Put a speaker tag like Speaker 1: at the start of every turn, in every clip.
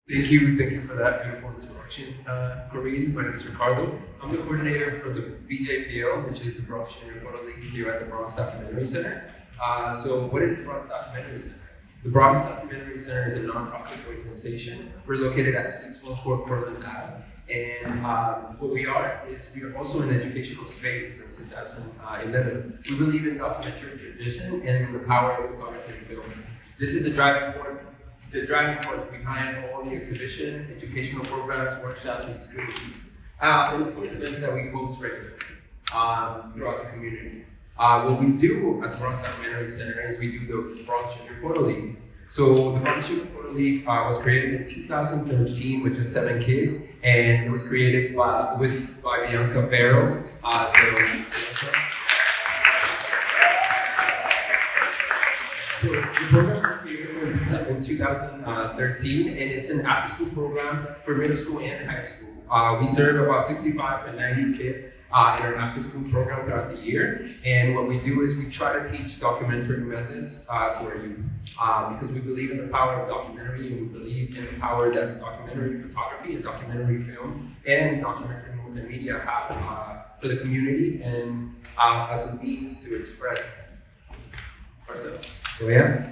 Speaker 1: Thank you for that beautiful introduction, Corinne. My name is Ricardo. I'm the coordinator for the BJPL, which is the Bronx Junior Photo League here at the Bronx Documentary Center. So what is the Bronx Documentary Center? The Bronx Documentary Center is a nonprofit organization. We're located at 614 Portland Ave. And what we are is we are also an educational space since 2011. We believe in documentary tradition and the power of documentary film. This is the driving force behind all the exhibition, educational programs, workshops, and screenings. And of course, events that we host regularly throughout the community. What we do at the Bronx Documentary Center is we do the Bronx Junior Photo League. So the Bronx Junior Photo League was created in 2013 with just 7 kids, and it was created by Bianca Farrell. So the program was created in 2013, and it's an after-school program for middle school and high school. We serve about 65 to 90 kids in our after-school program throughout the year. And what we do is we try to teach documentary methods to our youth because we believe in the power of documentary, and we believe in the power that documentary photography and documentary film and documentary multimedia have for the community and as a means to express ourselves. So yeah,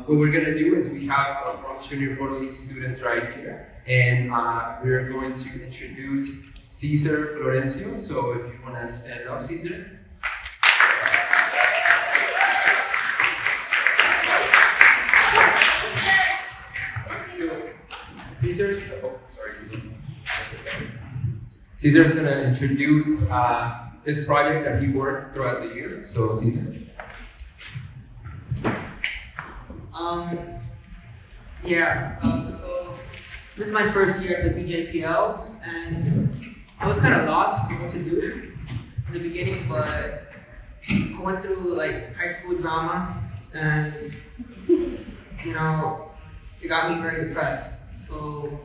Speaker 1: what we're gonna do is we have our Bronx Junior Photo League students right here, and we're going to introduce Cesar Florencio. So if you wanna stand up, Cesar. Cesar is gonna introduce his project that he worked throughout the year. So Cesar.
Speaker 2: So this is my first year at the BJPL, and I was kind of lost on what to do in the beginning, but I went through like high school drama, and it got me very depressed. So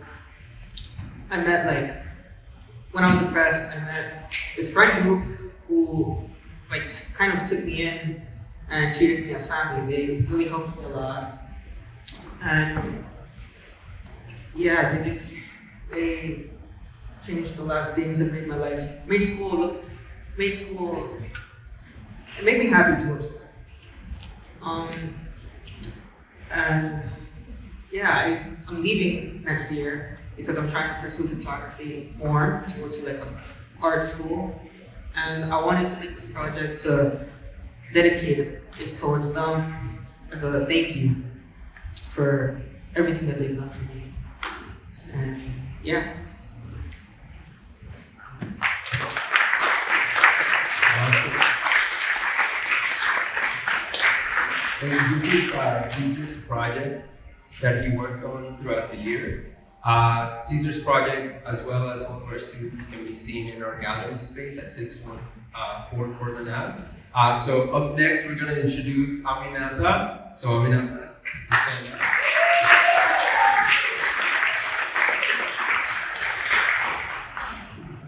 Speaker 2: I met when I was depressed, I met this friend group who kind of took me in and treated me as family. They really helped me a lot. And yeah, they changed a lot of things and made my life, it made me happy to go to school. And yeah, I'm leaving next year because I'm trying to pursue photography more, to go to an art school. And I wanted to make this project to dedicate it towards them as a thank you for everything that they've done for me. And yeah.
Speaker 1: And this is Cesar's project that he worked on throughout the year. Cesar's project, as well as all of our students, can be seen in our gallery space at 614 Portland Ave. So up next, we're going to introduce Aminata. So Aminata.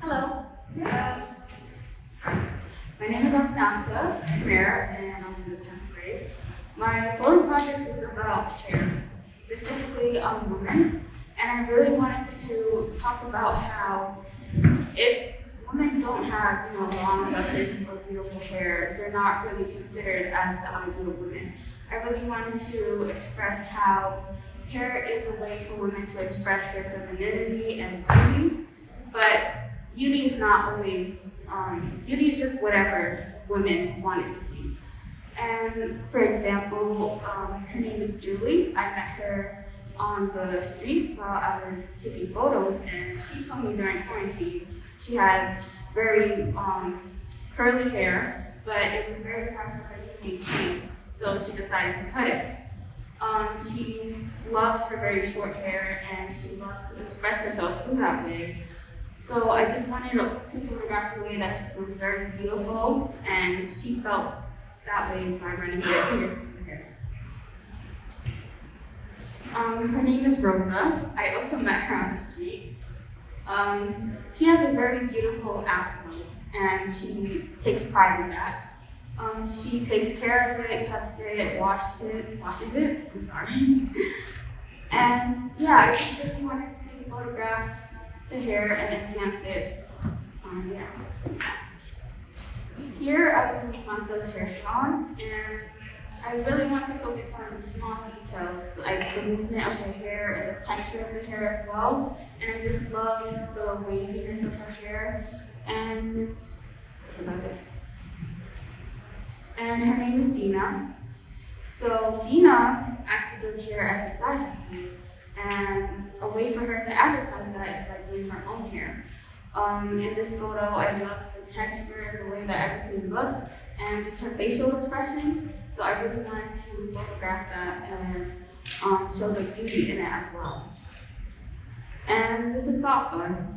Speaker 3: Hello. My name is Aminata Premier, and I'm in the 10th grade. My photo project is about hair, specifically on women. And I really wanted to talk about how if women don't have, long, luscious, or beautiful hair, they're not really considered as the ideal women. I really wanted to express how hair is a way for women to express their femininity and beauty, but beauty is not always, beauty is just whatever women want it to be. And for example, her name is Julie. I met her on the street while I was taking photos, and she told me during quarantine she had very curly hair, but it was very hard for her to maintain, so she decided to cut it. She loves her very short hair, and she loves to express herself through that way. So I just wanted to photograph the way that she was very beautiful, and she felt that way by running her fingers through her hair. Her name is Rosa. I also met her on the street. She has a very beautiful afro, and she takes pride in that. She takes care of it, cuts it, washes it, I'm sorry. And yeah, I just really wanted to photograph the hair and enhance it. Yeah. Here I was in Samantha's hair salon, and I really want to focus on small details like the movement of her hair and the texture of the hair as well. And I just love the waviness of her hair, and that's about it. And her name is Dina. So Dina actually does hair as a side hustle, and a way for her to advertise that is by doing her own hair. In this photo, I love the texture, the way that everything looked, and just her facial expression. So I really wanted to photograph that and show the beauty in it as well. And this is Safa.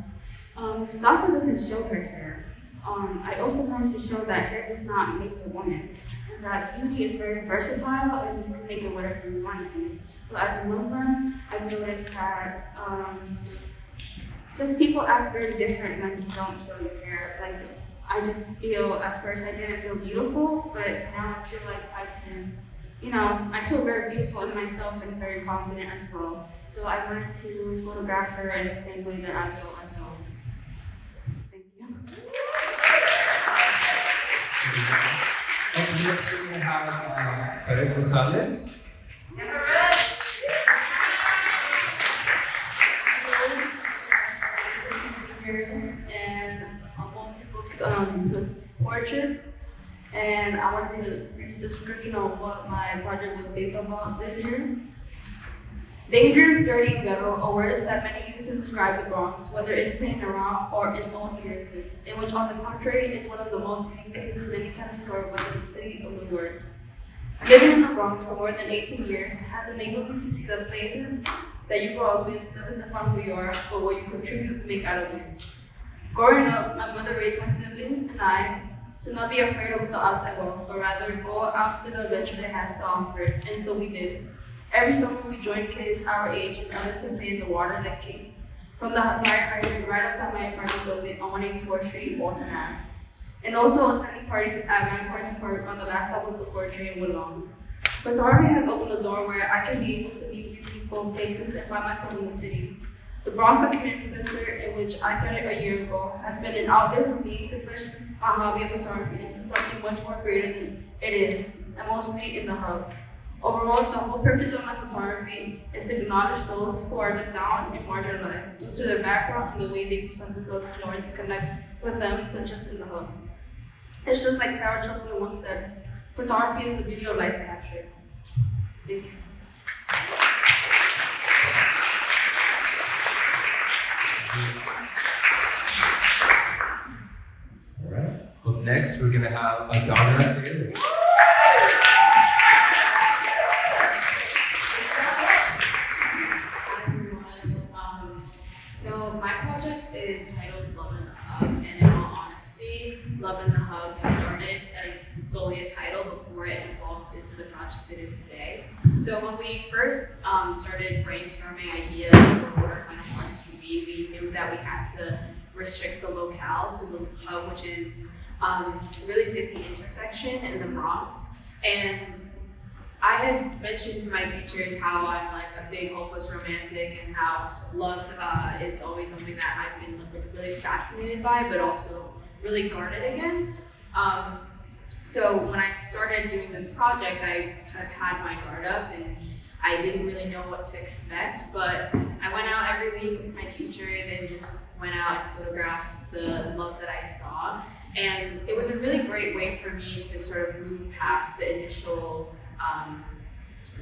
Speaker 3: Safa doesn't show her hair. I also wanted to show that hair does not make the woman, and that beauty is very versatile and you can make it whatever you want to be. So as a Muslim, I've noticed that just people act very different when you don't show your hair. Like, I just feel, at first I didn't feel beautiful, but now I feel like I can, I feel very beautiful in myself and very confident as well. So I wanted to photograph her in the same way that I feel as well. Thank you.
Speaker 1: And next we're going to have Eric Rosales.
Speaker 4: And mostly focus on the portraits, and I want to read a brief description of what my project was based on this year. Dangerous, dirty, ghetto are words that many use to describe the Bronx, whether it's playing around or in all seriousness, in which on the contrary, it's one of the most unique places many can discover within the city of New York. Living in the Bronx for more than 18 years has enabled me to see the places that you grow up in doesn't define who you are, but what you contribute and make out of it. Growing up, my mother raised my siblings and I to not be afraid of the outside world, but rather go after the adventure it has to offer, and so we did. Every summer we joined kids our age and others to play in the water that came from the fire hydrant right outside my apartment building on 184th Street, Walton Ave. And also attending parties at Van Cortlandt Park on the last stop of the poetry in Woodlawn. Photography has opened a door where I can be able to meet new people, places, and find myself in the city. The Bronx Community Center, in which I started a year ago, has been an outlet for me to push my hobby of photography into something much more greater than it is, and mostly in the hub. Overall, the whole purpose of my photography is to acknowledge those who are looked down and marginalized due to their background and the way they present themselves in order to connect with them, such as in the hub. It's just like Tara Chelsea once said, photography is the beauty of life captured. Thank you.
Speaker 1: All right. Up next, we're going to have Adana Taylor.
Speaker 5: So my project is titled Love in the Hub, and in all honesty, Love in the Hub started as solely a title before it evolved into the project it is today. So when we first started brainstorming ideas for what our final project would be, we knew that we had to restrict the locale to the hub, which is a really busy intersection in the Bronx. And I had mentioned to my teachers how I'm like a big hopeless romantic and how love is always something that I've been like really fascinated by, but also really guarded against. So when I started doing this project, I kind of had my guard up and I didn't really know what to expect, but I went out every week with my teachers and just went out and photographed the love that I saw. And it was a really great way for me to sort of move past the initial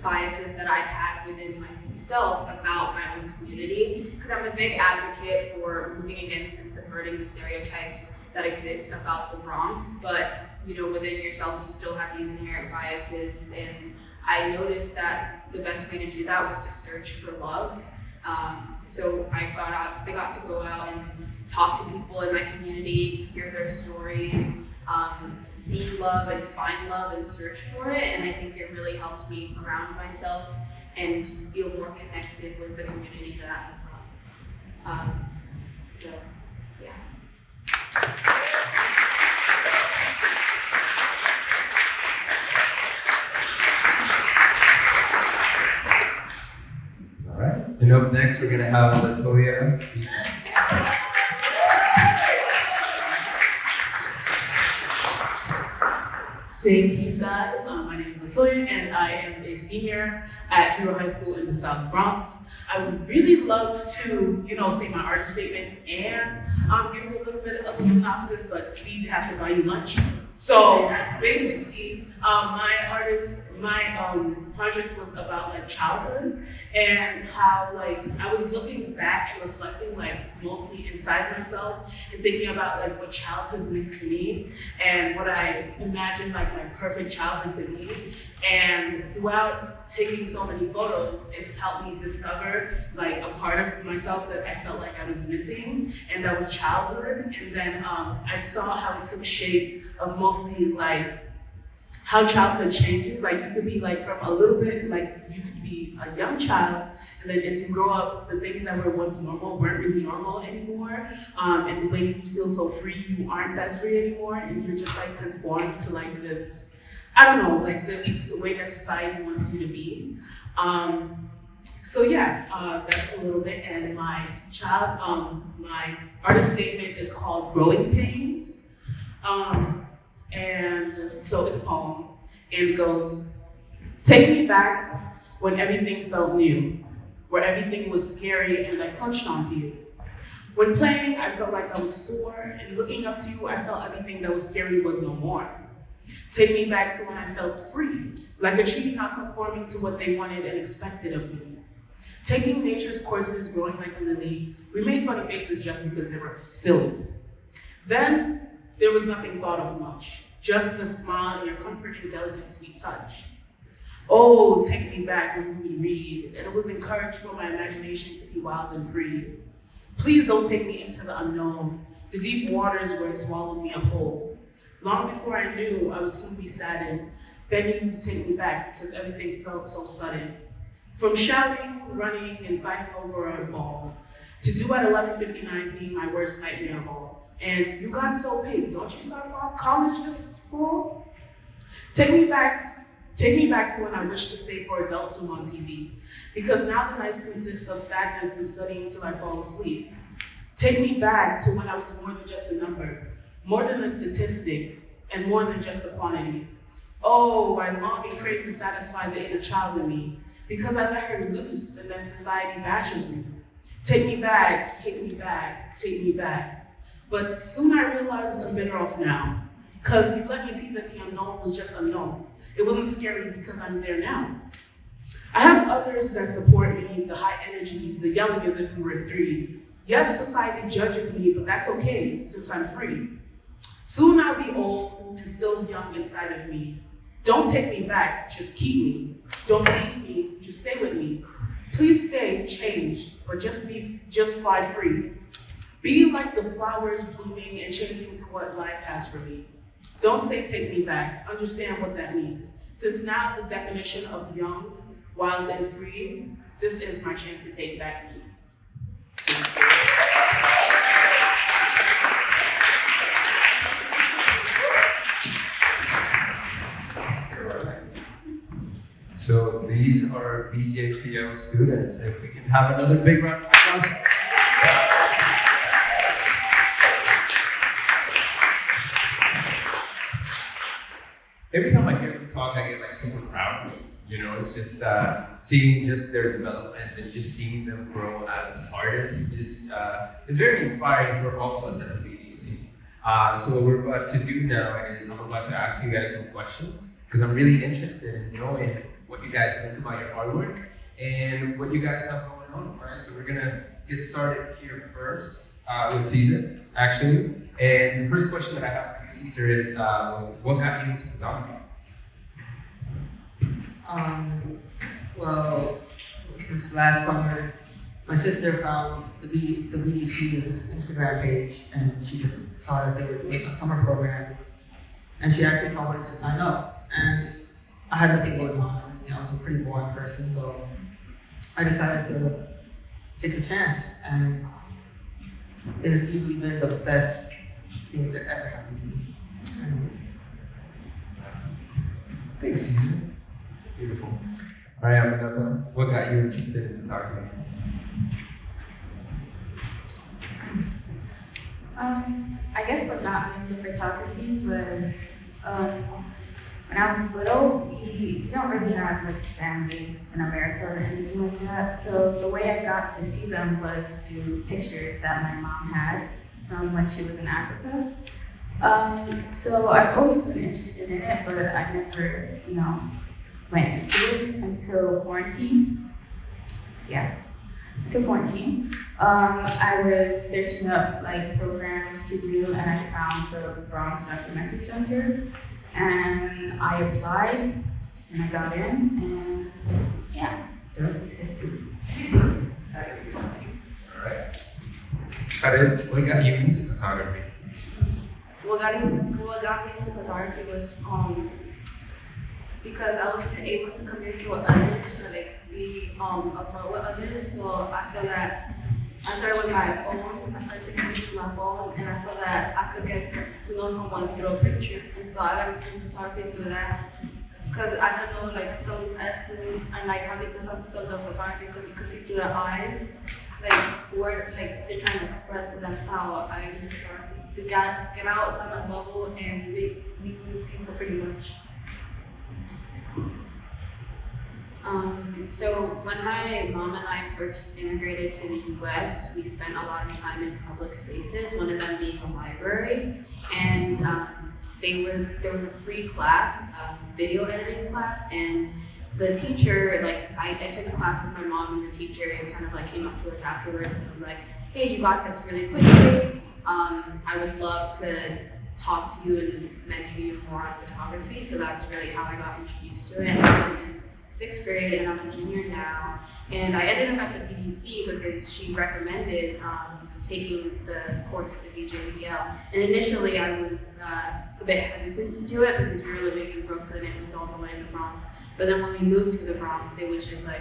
Speaker 5: biases that I had within myself about my own community, because I'm a big advocate for moving against and subverting the stereotypes that exist about the Bronx, but within yourself you still have these inherent biases, and I noticed that the best way to do that was to search for love. So I got to go out and talk to people in my community, hear their stories, see love and find love and search for it, and I think it really helped me ground myself and feel more connected with the community that I'm from. So, yeah.
Speaker 1: All up next, we're gonna have Latoya.
Speaker 6: Thank you guys. My name is Latoya and I am a senior at Hero High School in the South Bronx. I would really love to, say my artist statement and give you a little bit of a synopsis, but we'd have to buy you lunch. So basically, my project was about like childhood and how I was looking back and reflecting mostly inside myself and thinking about what childhood means to me and what I imagined my perfect childhood to be. And throughout taking so many photos, it's helped me discover a part of myself that I felt like I was missing, and that was childhood. And then I saw how it took shape of mostly how childhood changes. You could be from a little bit, you could be a young child, and then as you grow up, the things that were once normal weren't really normal anymore. And the way you feel so free, you aren't that free anymore, and you're just conformed to this, I don't know, this way that society wants you to be. So yeah, that's a little bit. And my artist statement is called Growing Pains. And so it's a poem, and it goes, take me back when everything felt new, where everything was scary and I clutched onto you. When playing, I felt like I would soar, and looking up to you, I felt everything that was scary was no more. Take me back to when I felt free, like a tree not conforming to what they wanted and expected of me. Taking nature's courses, growing like a lily, we made funny faces just because they were silly. Then, there was nothing thought of much, just the smile and your comforting, delicate, sweet touch. Oh, take me back when we would read, and it was encouraged for my imagination to be wild and free. Please don't take me into the unknown, the deep waters where it swallowed me up whole. Long before I knew, I would soon be saddened, begging you to take me back because everything felt so sudden. From shouting, running, and fighting over a ball, to due at 11:59 being my worst nightmare of all. And you got so big, don't you start college this fall? Take me back to when I wished to stay for Adult Swim on TV, because now the nights consist of sadness and studying till I fall asleep. Take me back to when I was more than just a number, more than a statistic, and more than just a quantity. Oh, I long and crave to satisfy the inner child in me, because I let her loose and then society bashes me. Take me back, take me back, take me back. But soon I realized I'm better off now, because you let me see that the unknown was just unknown. It wasn't scary because I'm there now. I have others that support me, the high energy, the yelling as if we were three. Yes, society judges me, but that's okay, since I'm free. Soon I'll be old and still young inside of me. Don't take me back, just keep me. Don't leave me, just stay with me. Please stay changed, but just fly free. Be like the flowers blooming and changing to what life has for me. Don't say take me back, understand what that means. Since now the definition of young, wild, and free, this is my chance to take back me.
Speaker 1: So these are BJPL students. If we can have another big round of applause. Every time I hear them talk, I get super proud of them. It's just seeing just their development and just seeing them grow as artists is very inspiring for all of us at the BDC. So what we're about to do now is I'm about to ask you guys some questions because I'm really interested in knowing what you guys think about your artwork and what you guys have going on. All right, so we're gonna get started here first with Caesar, actually. And the first question that I have for you, Caesar, is what got you into photography?
Speaker 2: Well, this last summer, my sister found the BDC's Instagram page, and she just saw that they were doing a summer program, and she asked me if I wanted to sign up. And I had nothing going on for me. I was a pretty boring person, so I decided to take the chance, and it has easily been the best thing that ever happened to me.
Speaker 1: Thanks, Caesar. Beautiful. All right, Aminata, what got you interested in photography?
Speaker 3: I guess what got me into photography was when I was little, we don't really have like family in America or anything like that. So the way I got to see them was through pictures that my mom had from when she was in Africa. So I've always been interested in it, but I never, went into it until quarantine. Yeah, until quarantine. I was searching up like programs to do, and I found the Bronx Documentary Center, and I applied, and I got in, and yeah, the rest is history.
Speaker 1: All right. What got you into photography?
Speaker 4: What got me into photography was because I wasn't able to communicate with others or like be upfront with others. So I saw that I started with my phone. I started taking pictures with my phone, and I saw that I could get to know someone through a picture. And so I got into photography through that because I could know like someone's essence and like how they present themselves in photography because you could see through their eyes, like what like they're trying to express. And that's how I got into photography, to get outside my bubble and meet new people pretty much.
Speaker 5: So when my mom and I first immigrated to the US, we spent a lot of time in public spaces, one of them being a library. And there was a free class, video editing class, and the teacher, I took the class with my mom, and the teacher kind of like came up to us afterwards and was like, hey, you got this really quickly. I would love to talk to you and mentor you more on photography. So that's really how I got introduced to it. And I was in 6th grade, and I'm a junior now. And I ended up at the PDC because she recommended taking the course at the BJPL. And initially I was a bit hesitant to do it because we were living in Brooklyn and it was all the way in the Bronx. But then when we moved to the Bronx, it was just like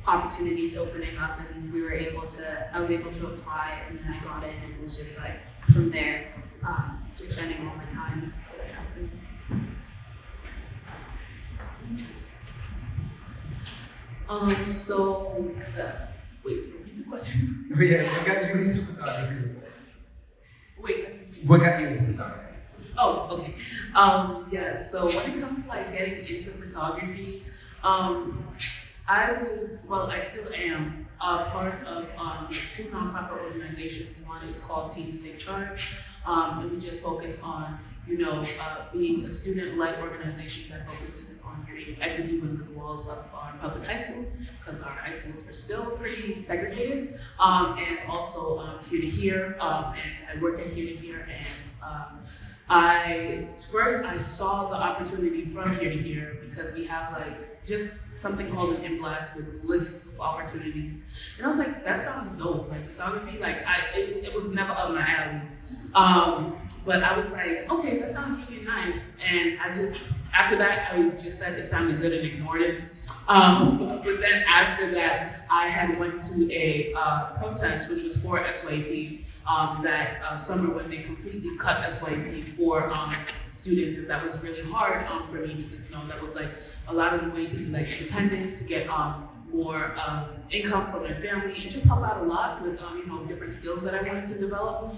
Speaker 5: opportunities opening up, and I was able to apply, and then I got in, and it was just like from there, just spending all my time.
Speaker 6: Repeat the question.
Speaker 1: Yeah, what got you into photography?
Speaker 6: Wait.
Speaker 1: What got you into photography?
Speaker 6: Oh, okay. So when it comes to like getting into photography, I still am part of 2 nonprofit organizations. One is called Teens Take Charge, and we just focus on, being a student-led organization that focuses on creating equity within the walls of our public high schools, because our high schools are still pretty segregated, and also Here to Here, and I work at Here to Here, and I saw the opportunity from Here to Here because we have just something called an in-blast with lists of opportunities, and I was like, that sounds dope. Like photography, it was never up my alley, but I was like, okay, that sounds really nice, and after that I just said it sounded good and ignored it. But then after that, I had went to a protest which was for SYP that summer when they completely cut SYP for students, and that was really hard for me because that was a lot of the way to be independent, to get more income from my family, and just help out a lot with different skills that I wanted to develop.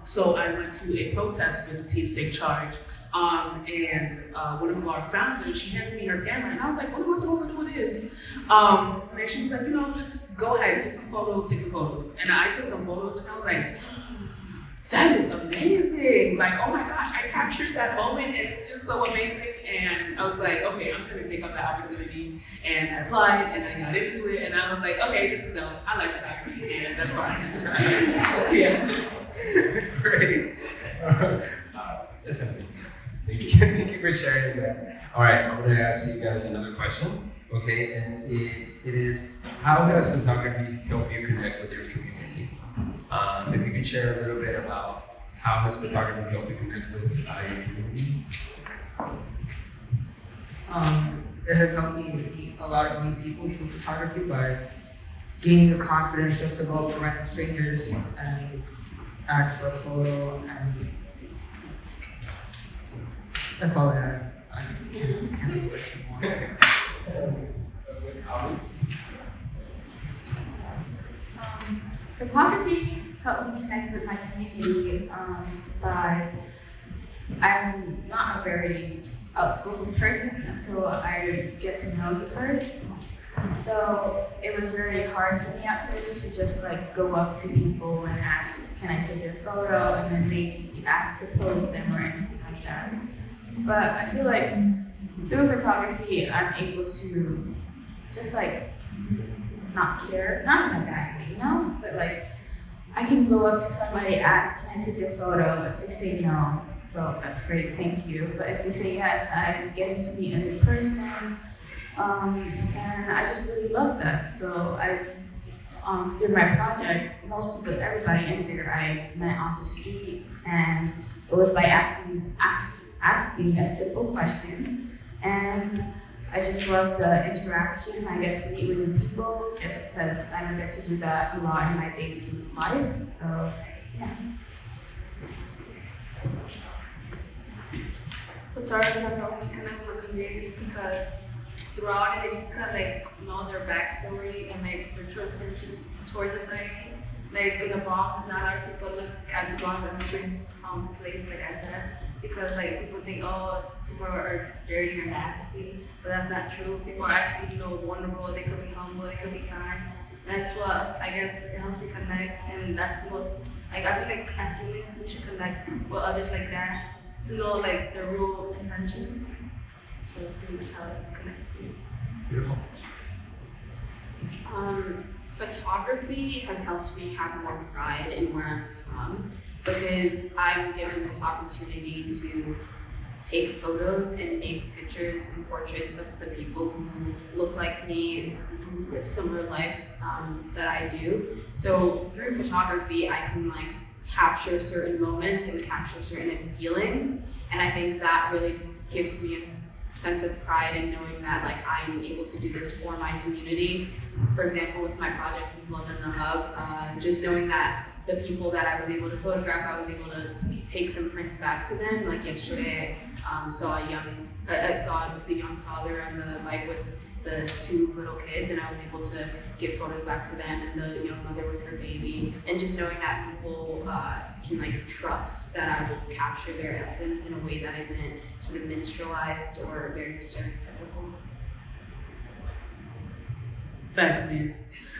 Speaker 6: So I went to a protest with Teens Take Charge, and one of our founders, she handed me her camera, and I was like, what am I supposed to do with this? And she was like, just go ahead, take some photos. And I took some photos, and I was like, that is amazing. Oh my gosh, I captured that moment, and it's just so amazing. And I was like, okay, I'm gonna take up that opportunity. And I applied, and I got into it, and I was like, okay, this is dope. I like photography, and that's fine.
Speaker 1: Yeah. Great. That's amazing. Thank you for sharing that. All right, I'm gonna ask you guys another question. Okay, and it is, how has photography helped you connect with your community? If you could share a little bit about how has photography helped you connect with your community?
Speaker 2: It has helped me meet a lot of new people through photography by gaining the confidence just to go up to random strangers and ask for a photo, and that's all I have. I can't wish for more.
Speaker 3: Photography helped me connect with my community by I'm not a very outspoken person until I get to know you first. So it was very hard for me at first to just like go up to people and ask, can I take your photo? And then maybe ask to pose them or anything like that. But I feel like through photography, I'm able to just like not care, not in a bad way, you know? But like I can go up to somebody, ask, can I take your photo? If they say no, well, that's great, thank you. But if they say yes, I'm getting to meet a new person. And I just really love that. So I've, through my project, most of everybody in there I met off the street, and it was by asking a simple question. And I just love the interaction. I get to meet with new people just because I don't get to do that a lot in my daily life. So, yeah.
Speaker 4: Photography has helped me connect with my community because throughout it, you can like know their backstory and like their true intentions towards society. Like in the Bronx, not a lot of people look at the Bronx as a great place, like I said, because like people think, oh, people are dirty or nasty, but that's not true. People are actually, wonderful. They could be humble. They could be kind. That's what I guess it helps me connect, and that's what like I feel like as humans we should connect with others like that to know like their real intentions. So that's pretty much how I connect.
Speaker 1: Beautiful.
Speaker 5: Photography has helped me have more pride in where I'm from because I'm given this opportunity to take photos and make pictures and portraits of the people who look like me and who live similar lives that I do. So through photography, I can like capture certain moments and capture certain feelings, and I think that really gives me a sense of pride in knowing that like I'm able to do this for my community. For example, with my project with Love in the Hub, just knowing that the people that I was able to photograph, I was able to take some prints back to them. Like yesterday, I saw the young father on the bike with the two little kids, and I was able to give photos back to them, and the young mother with her baby, and just knowing that people can like trust that I will capture their essence in a way that isn't sort of minstrelized or very stereotypical.
Speaker 6: Facts, man.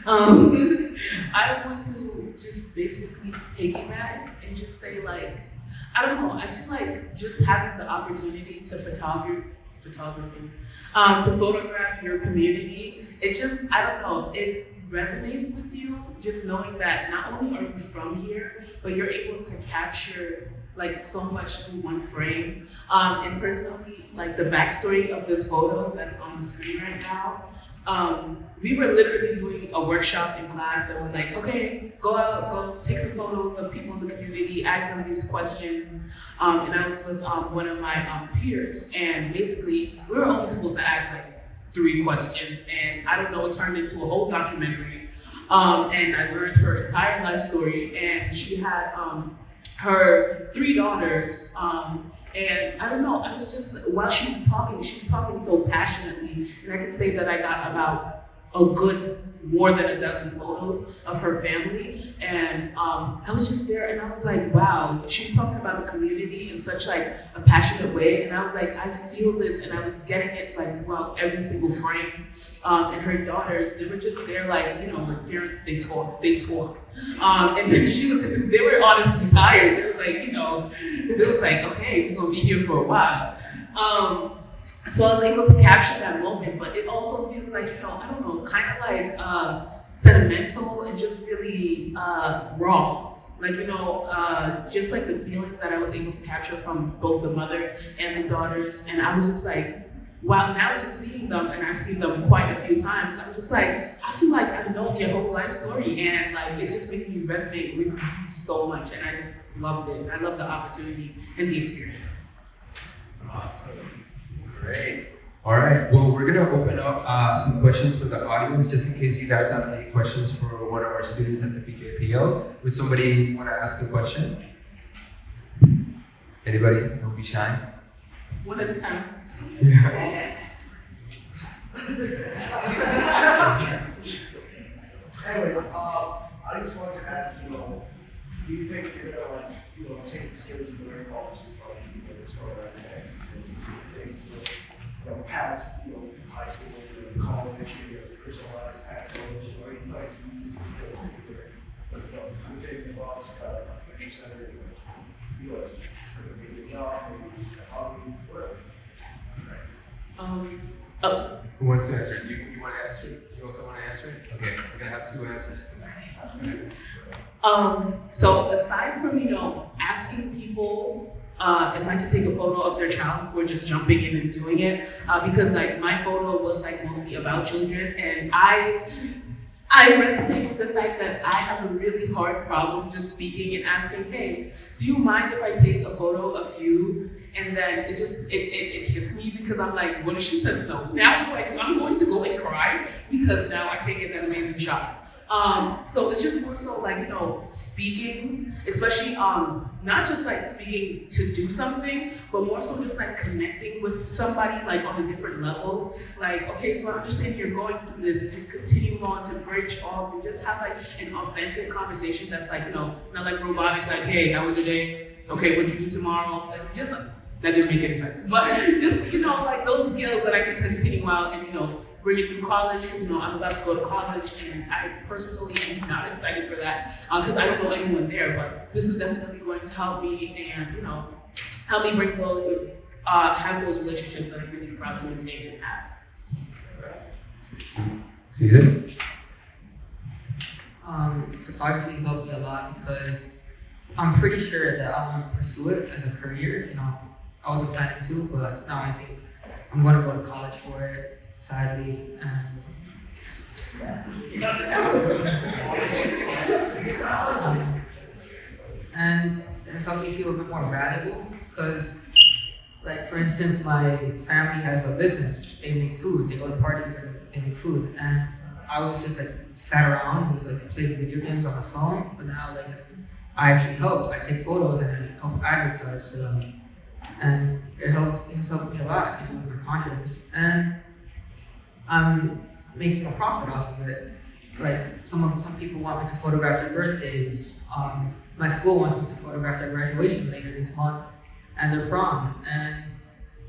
Speaker 6: I want to just basically piggyback and just say like, I don't know, I feel like just having the opportunity to to photograph your community, it just, I don't know, it resonates with you, just knowing that not only are you from here, but you're able to capture like so much in one frame. And personally, like the backstory of this photo that's on the screen right now, we were literally doing a workshop in class that was like, okay, go out, go take some photos of people in the community, ask them these questions. And I was with one of my peers, and basically we were only supposed to ask like 3 questions, and I don't know, it turned into a whole documentary. And I learned her entire life story, and she had her 3 daughters, and I don't know, I was just, while she was talking so passionately, and I can say that I got about a good more than a dozen photos of her family, and I was just there, and I was like, wow, she's talking about the community in such like a passionate way, and I was like, I feel this, and I was getting it like throughout every single frame. And her daughters, they were just there like, like parents, they talk. And then they were honestly tired. It was like, okay, we're gonna be here for a while. So I was able to capture that moment, but it also feels like, I don't know, kind of like sentimental and just really raw. Like, just like the feelings that I was able to capture from both the mother and the daughters. And I was just like, wow, now just seeing them, and I've seen them quite a few times, I'm just like, I feel like I know your whole life story, and like it just makes me resonate with you so much, and I just loved it. I love the opportunity and the experience.
Speaker 1: Awesome. Great. All right. Well, we're going to open up some questions for the audience, just in case you guys have any questions for one of our students at the BJPL. Would somebody want to ask a question? Anybody? Don't be shy.
Speaker 6: One at a time.
Speaker 1: Yeah.
Speaker 7: anyways, I just wanted to ask, do you think you're gonna take the skills you learned obviously from this program and do you think past high school, college, personalized past college, or you like to use these skills that you learned within the Bronx Convention Center, maybe a job, maybe a hobby, whatever.
Speaker 1: Who wants to answer it? You want to answer it? You also want to answer it? Okay, we're gonna have two answers.
Speaker 6: So aside from, asking people if I could take a photo of their child before just jumping in and doing it, because like my photo was like mostly about children, and I resonate with the fact that I have a really hard problem just speaking and asking, hey, do you mind if I take a photo of you? And then it hits me because I'm like, what if she says no? Now it's like, I'm going to go and cry because now I can't get that amazing shot. So it's just more so like, speaking, especially not just like speaking to do something, but more so just like connecting with somebody like on a different level. Like, okay, so I understand you're going through this, and just continue on to bridge off and just have like an authentic conversation that's like, not like robotic, like, hey, how was your day? Okay, what'd you do tomorrow? Like, just that didn't make any sense. But just, like those skills that I can continue out and, bring it through college, because I'm about to go to college, and I personally am not excited for that because I don't know anyone there. But this is definitely going to help me, and help me bring those, have those relationships that I'm really proud to maintain and have.
Speaker 1: Susan?
Speaker 2: Photography helped me a lot because I'm pretty sure that I want to pursue it as a career. I wasn't planning to, but now I think I'm going to go to college for it. Sadly, and it's helped me feel a bit more valuable because, like, for instance, my family has a business. They make food. They go to parties and they make food. And I was just like sat around and was like playing video games on my phone. But now, like, I actually help. I take photos and I help advertise to them, and it's helped me a lot with my confidence. And I'm making a profit off of it. Like some people want me to photograph their birthdays. My school wants me to photograph their graduation later this month and their prom. And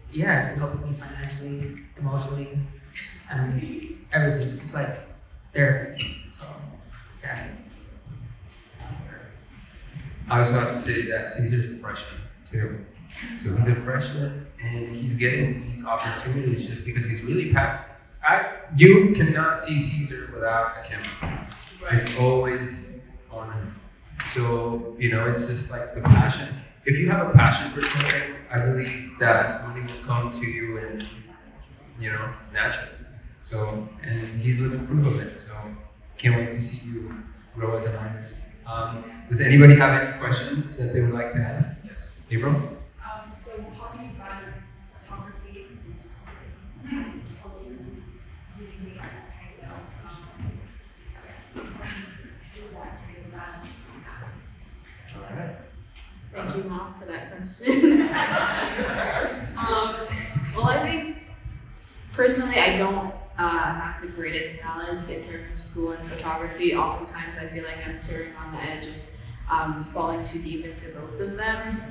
Speaker 2: yeah, it's been helping me financially, emotionally, and everything. It's like therapy. So yeah.
Speaker 1: I was about to say that Caesar's a freshman too. So he's a freshman and he's getting these opportunities just because he's really packed. You cannot see Caesar without a camera. Right. It's always on him. So, it's just like the passion. If you have a passion for something, I believe that money will come to you and, naturally. So, and he's living proof of it. So, can't wait to see you grow as an artist. Does anybody have any questions that they would like to ask? Yes. April?
Speaker 8: So how do you balance photography and school?
Speaker 5: Thank you, Mom, for that question. Well, I think personally, I don't have the greatest balance in terms of school and photography. Oftentimes, I feel like I'm teetering on the edge of falling too deep into both of them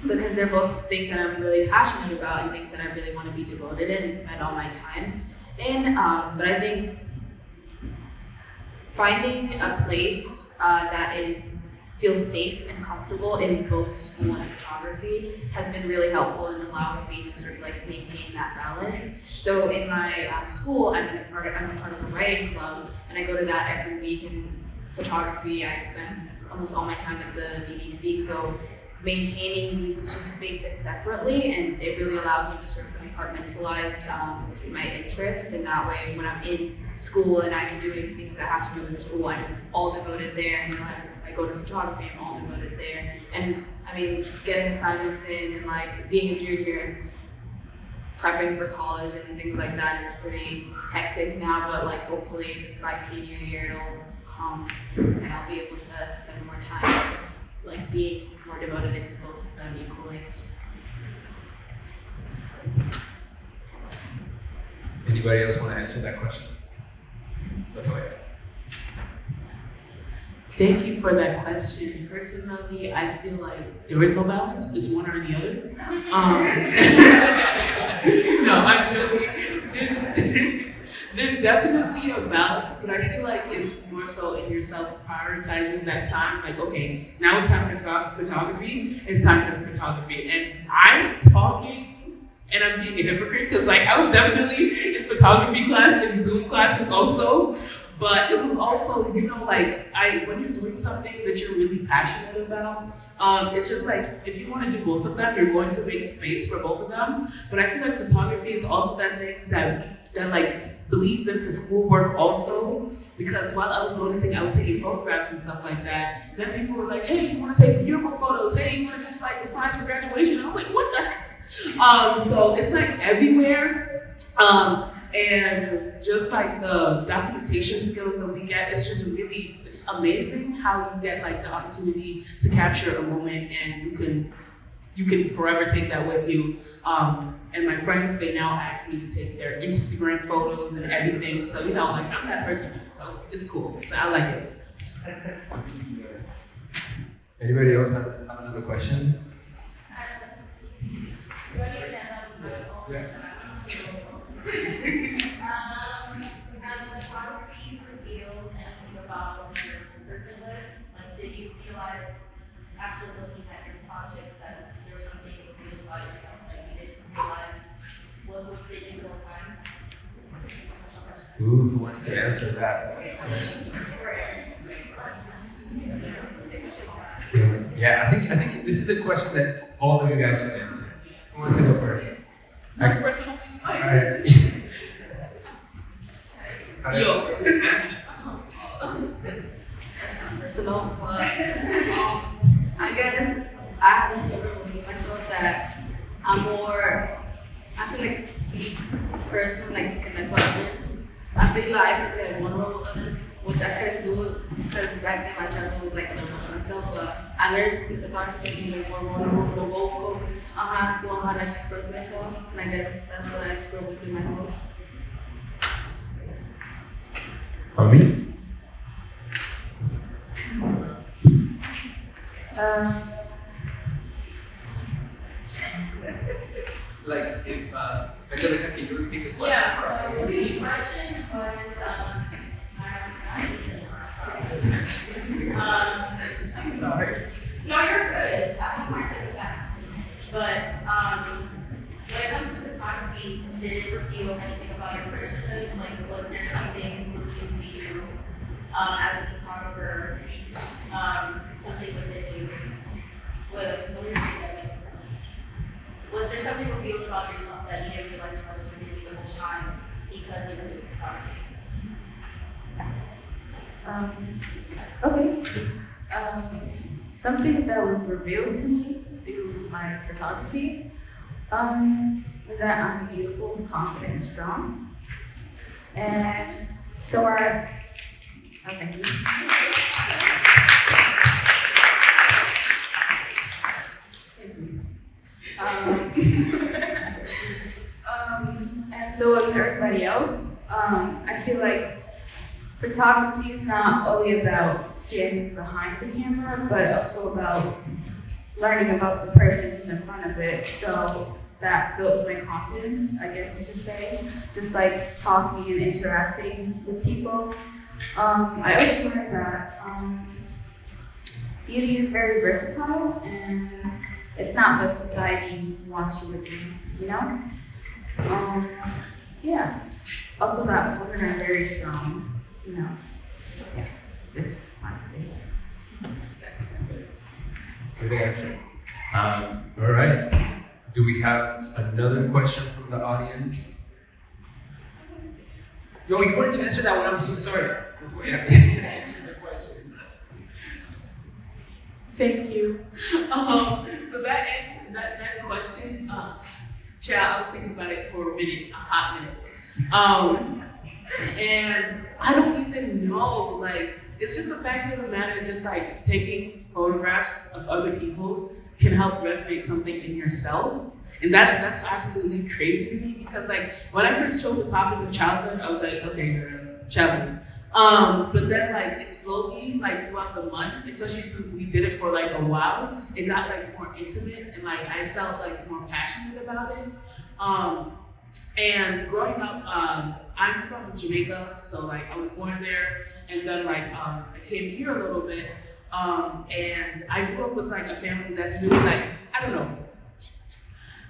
Speaker 5: because they're both things that I'm really passionate about and things that I really want to be devoted in and spend all my time in. But I think finding a place that feels safe and comfortable in both school and photography has been really helpful and allowing me to sort of like maintain that balance. So in my school, I'm a part of a writing club, and I go to that every week. In photography, I spend almost all my time at the BDC. So maintaining these two spaces separately, and it really allows me to sort of compartmentalize my interest, and that way when I'm in school and I'm doing things that have to do with school, I'm all devoted there, and when I go to photography, I'm all devoted there. And I mean, getting assignments in and like being a junior, prepping for college and things like that is pretty hectic now, but like hopefully by senior year it'll come and I'll be able to spend more time like being more devoted into both of them equally.
Speaker 1: Anybody else want to answer that question? Latoya.
Speaker 6: Thank you for that question. Personally, I feel like there is no balance. It's one or the other. No, I'm joking. There's definitely a balance, but I feel like it's more so in yourself prioritizing that time. Like, okay, now it's time for photography. It's time for photography. And I'm talking, and I'm being a hypocrite because like I was definitely in photography class and Zoom classes also. But it was also, when you're doing something that you're really passionate about, it's just like, if you want to do both of them, you're going to make space for both of them. But I feel like photography is also that thing that like bleeds into schoolwork also, because while I was noticing I was taking photographs and stuff like that, then people were like, hey, you want to take yearbook photos? Hey, you want to do like the slides for graduation? I was like, what the heck? So it's like everywhere. And just like the documentation skills that we get, it's amazing how you get like the opportunity to capture a moment and you can forever take that with you. And my friends, they now ask me to take their Instagram photos and everything. So, like I'm that person, so it's cool. So I like it.
Speaker 1: Anybody else have another question? Yeah.
Speaker 9: Has photography revealed anything about your personhood? Like, did you realize after looking at your projects that there's something revealed about yourself that you didn't realize was within you the whole time?
Speaker 1: Ooh, who wants to answer that? Yeah, I think this is a question that all of you guys should answer. Who wants to go first?
Speaker 6: My personal
Speaker 1: Alright.
Speaker 6: Yo.
Speaker 4: That's kind of personal, but I guess I have discovered within myself that I feel like the person like to connect with others. I feel like I could get vulnerable with others, which I couldn't do because back then my childhood was like so much myself, but I learned through photography to be like more vulnerable, more vocal, know how to express myself, and I guess that's what I explore within myself.
Speaker 1: Me? Like if Angelica, can you repeat the question?
Speaker 9: Yeah, so the question was,
Speaker 1: I'm sorry.
Speaker 9: no, you're good. I have my second back. But when it comes to photography, did it reveal anything about your personhood? Like, was there something revealed to you as a photographer? Something within you? Was there something revealed about yourself that you didn't realize was within you the whole time because you were doing photography?
Speaker 10: Something that was revealed to me through my photography is that I'm beautiful, confident, and strong. And so and so as everybody else, I feel like photography is not only about standing behind the camera, but also about learning about the person who's in front of it. So that built my confidence, I guess you could say. Just like talking and interacting with people. I also learned that beauty is very versatile and it's not what society wants you to be, you know? Yeah. Also that women are very strong, you know. Yeah, this is my statement.
Speaker 1: Good answer. All right. Do we have another question from the audience? Yo, you wanted to answer that one. I'm so sorry. That's why you have to answer the question.
Speaker 6: Thank you. So that question, child, I was thinking about it for a hot minute. And I don't even know, like, it's just the fact of the matter, just like taking photographs of other people can help resonate something in yourself. And that's absolutely crazy to me because like when I first chose the topic of childhood, I was like, okay, childhood. But then like it slowly, like throughout the months, especially since we did it for like a while, it got like more intimate and like I felt like more passionate about it. And growing up, I'm from Jamaica, so like I was born there, and then like I came here a little bit, and I grew up with like a family that's really like, I don't know,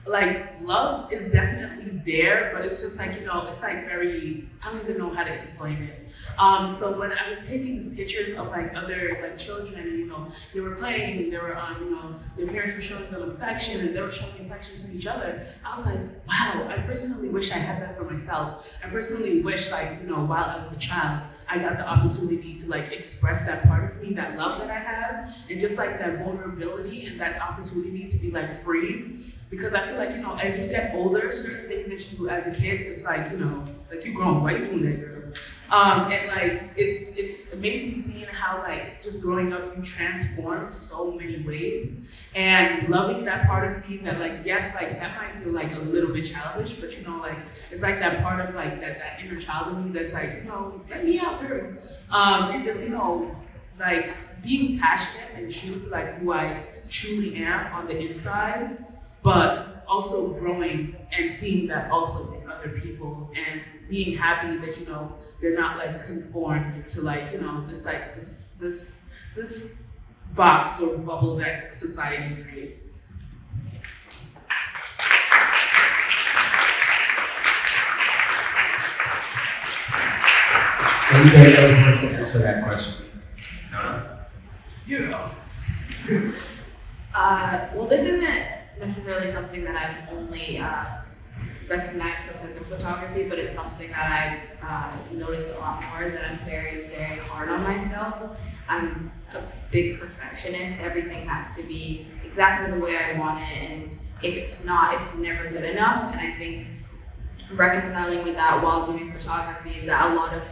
Speaker 6: like love is definitely there, but it's just like, you know, it's like very, I don't even know how to explain it. So when I was taking pictures of like other like children and, you know, they were playing, they were, you know, their parents were showing them affection and they were showing affection to each other, I was like, wow, I personally wish I had that for myself. I personally wish, like, you know, while I was a child, I got the opportunity to like express that part of me, that love that I have, and just like that vulnerability and that opportunity to be like free. Because I feel like, you know, as you get older, certain things that you do as a kid, it's like, you know, like you're grown, why are you doing that, girl? And like, it's made me seeing how like, just growing up, you transform so many ways. And loving that part of me that like, yes, like that might feel like a little bit childish, but you know, like, it's like that part of like, that inner child in me that's like, you know, let me out, girl. And just, you know, like being passionate and true to like who I truly am on the inside, but also growing and seeing that also in other people and being happy that, you know, they're not like conformed to like, you know, this like this box or bubble that society creates.
Speaker 1: Anybody else wants to answer that question? No.
Speaker 7: Yeah.
Speaker 5: Well, this isn't necessarily something that I've only recognized because of photography, but it's something that I've noticed a lot more, is that I'm very, very hard on myself. I'm a big perfectionist. Everything has to be exactly the way I want it, and if it's not, it's never good enough. And I think reconciling with that while doing photography is that a lot of,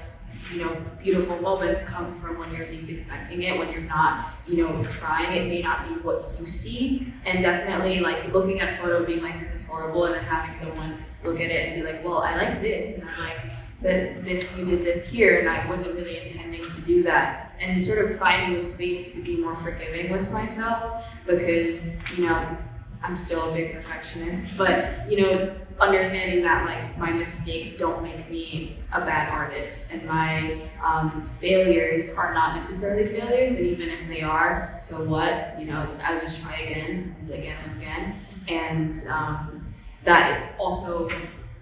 Speaker 5: you know, beautiful moments come from when you're least expecting it, when you're not, you know, trying. It may not be what you see, and definitely like looking at a photo being like, this is horrible, and then having someone look at it and be like, well, I like this, and I like that this, you did this here, and I wasn't really intending to do that, and sort of finding the space to be more forgiving with myself, because, you know, I'm still a big perfectionist, but, you know, understanding that like my mistakes don't make me a bad artist, and my failures are not necessarily failures, and even if they are, so what? You know, I'll just try again and again and again. And that also,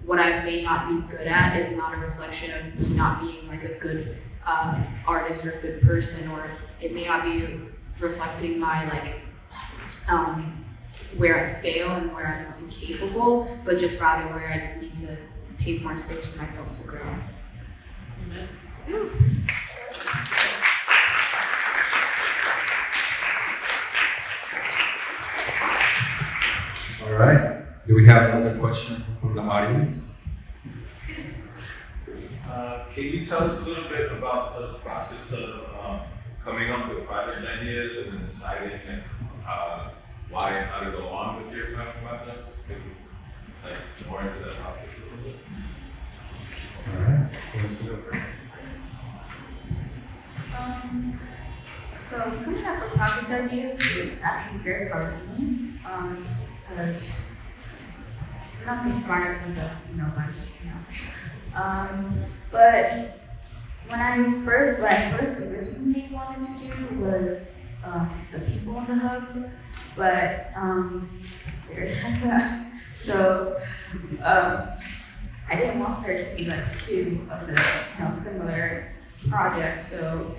Speaker 5: what I may not be good at is not a reflection of me not being like a good artist or a good person, or it may not be reflecting my like where I fail and where I'm incapable, but just rather where I need to pave more space for myself to grow.
Speaker 1: All right. Do we have another question from the audience?
Speaker 11: Can you tell us a little bit about the process of coming up with project ideas and then deciding why and how to go on with your project? Maybe like more into that process a little bit.
Speaker 1: All right. Let's go for it.
Speaker 10: So coming up with project ideas is actually very hard for me, because I'm not the smartest of the bunch, but when I first originally wanted to do was the people in the hub, but so I didn't want there to be like two of the similar projects. So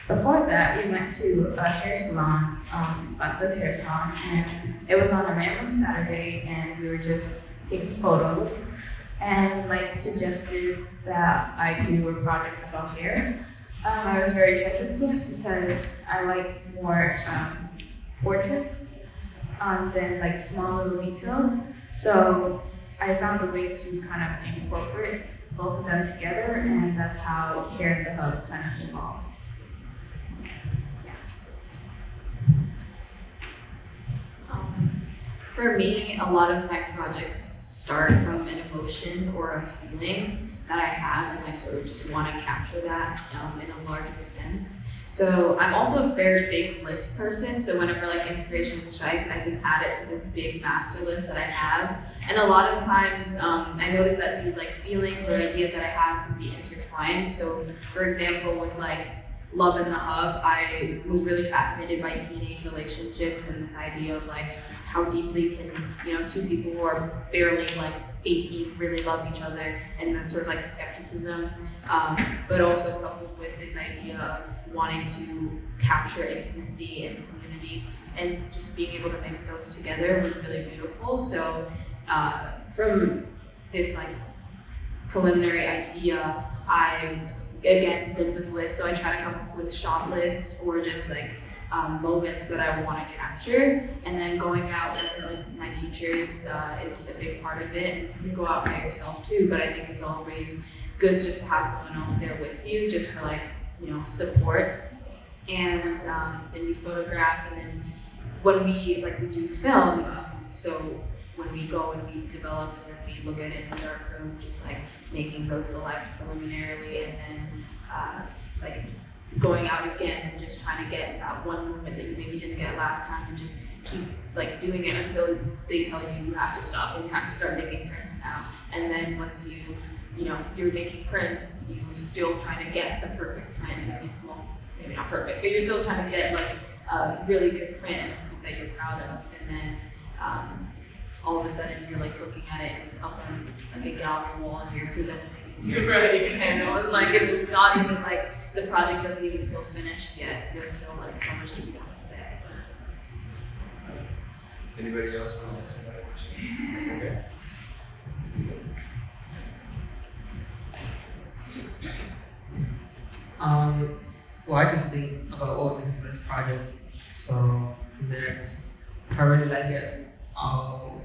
Speaker 10: before that we went to a hair salon, this hair salon, and it was on a random Saturday, and we were just taking photos, and Mike suggested that I do a project about hair. I was very hesitant because I like more portraits than like small little details. So I found a way to kind of incorporate both of them together, and that's how Hair in the Hub kind of evolved.
Speaker 5: For me, a lot of my projects start from an emotion or a feeling that I have, and I sort of just want to capture that in a larger sense. So I'm also a very big list person, so whenever like inspiration strikes, I just add it to this big master list that I have. And a lot of times, I notice that these like feelings or ideas that I have can be intertwined. So for example, with like Love in the Hub, I was really fascinated by teenage relationships and this idea of like how deeply can, two people who are barely like 18 really love each other, and that sort of like skepticism, but also coupled with this idea of wanting to capture intimacy and community, and just being able to mix those together was really beautiful. So from this like preliminary idea, I again build the list, so I try to come up with shot list or just like moments that I want to capture, and then going out with my teachers is a big part of it. And you can go out by yourself too, but I think it's always good just to have someone else there with you, just for like support. And then you photograph, and then when we do film, so when we go and we develop and then we look at it in the dark room, just like making those selects preliminarily, and then going out again and just trying to get that one moment that you maybe didn't get last time, and just keep like doing it until they tell you have to stop and you have to start making prints now. And then once you're making prints, you're still trying to get the perfect print. Well, maybe not perfect, but you're still trying to get like a really good print that you're proud of. And then all of a sudden you're like looking at it, it's up on like a gallery wall and you're presenting your writing panel, and like it's not even like the project doesn't even feel finished yet. There's still like so much that you want to say.
Speaker 1: Anybody else want to answer that question? Okay.
Speaker 2: Well, I just think about all the this project. So from there, if I really like it, I'll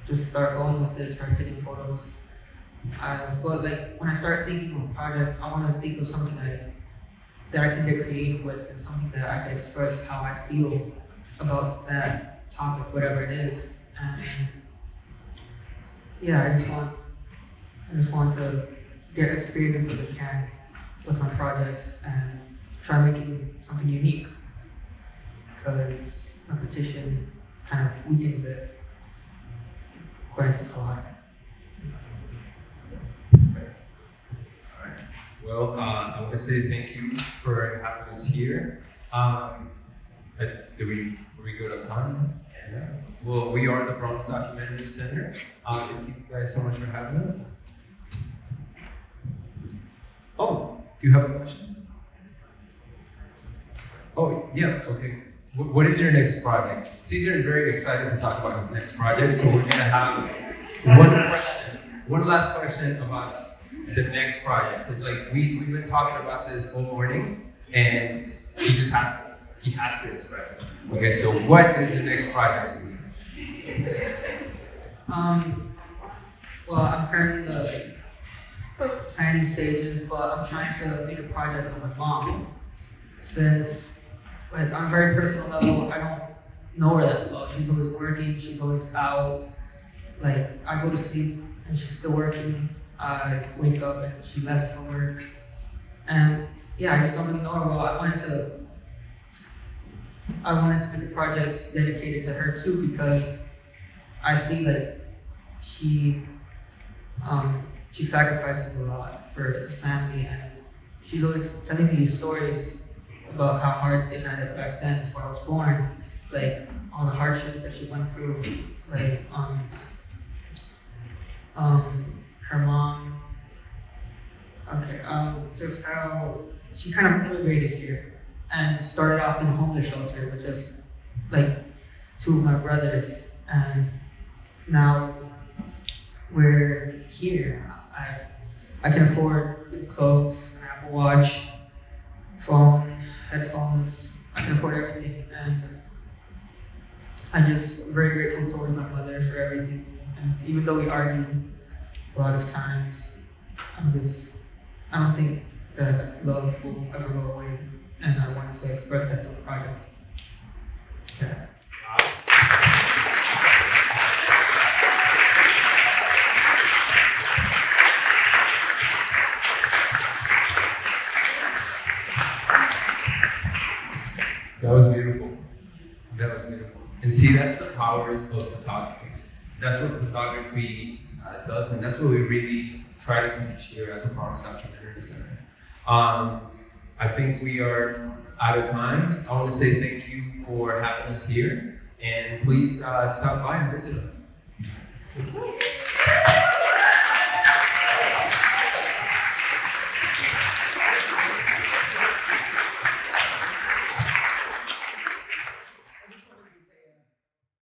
Speaker 2: just start going with it, start taking photos. But like when I start thinking of a project, I want to think of something that I can get creative with, and something that I can express how I feel about that topic, whatever it is. And yeah, I just want to get as creative as I can with my projects and try making something unique, because repetition kind of weakens it, according to Kalai.
Speaker 1: Well, I want to say thank you for having us here. Were we good on time? Yeah. Well, we are the Bronx Documentary Center. Thank you guys so much for having us. Oh, do you have a question? Oh, yeah, okay. What is your next project? Caesar is very excited to talk about his next project, so we're gonna have one last question about the next project. It's like we've been talking about this all morning, and he has to express it. Okay, so what is the next project?
Speaker 2: Well, I'm currently in the planning stages, but I'm trying to make a project with my mom. Since like on a very personal level, I don't know her that well. She's always working, she's always out. Like I go to sleep and she's still working. I wake up and she left for work. And yeah, I just don't really know her well. I wanted to make a project dedicated to her too, because I see that she sacrifices a lot for the family, and she's always telling me stories about how hard they had it back then before I was born, like all the hardships that she went through, like her mom, just how she kind of immigrated here and started off in a homeless shelter with just like two of my brothers, and now we're here. I can afford good clothes, an Apple Watch, phone, headphones. I can afford everything, and I'm just very grateful towards my mother for everything. And even though we argue a lot of times, I don't think that love will ever go away, and I wanted to express that through the project. Okay.
Speaker 1: That was beautiful. That was beautiful. And see, that's the power of photography. That's what photography does, and that's what we really try to teach here at the Bronx Documentary Center. I think we are out of time. I want to say thank you for having us here, and please stop by and visit us.